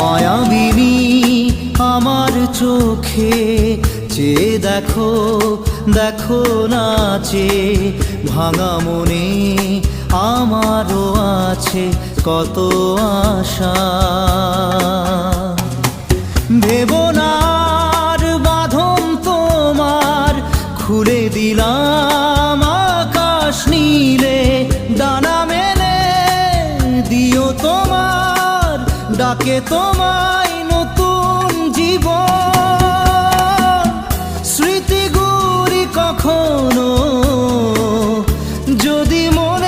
মায়াবিনী আমার চোখে চেয়ে দেখো, দেখো নাচে ভাঙা মনে আমারও আছে কত আশা। ভেবো না আর বাঁধন তোমার, খুলে দিলাম আকাশ নীলে, ডানা মেলে দিও তোমার ডাকে তোমায় নতুন জীবন। স্মৃতিগুলি কখনো যদি মনে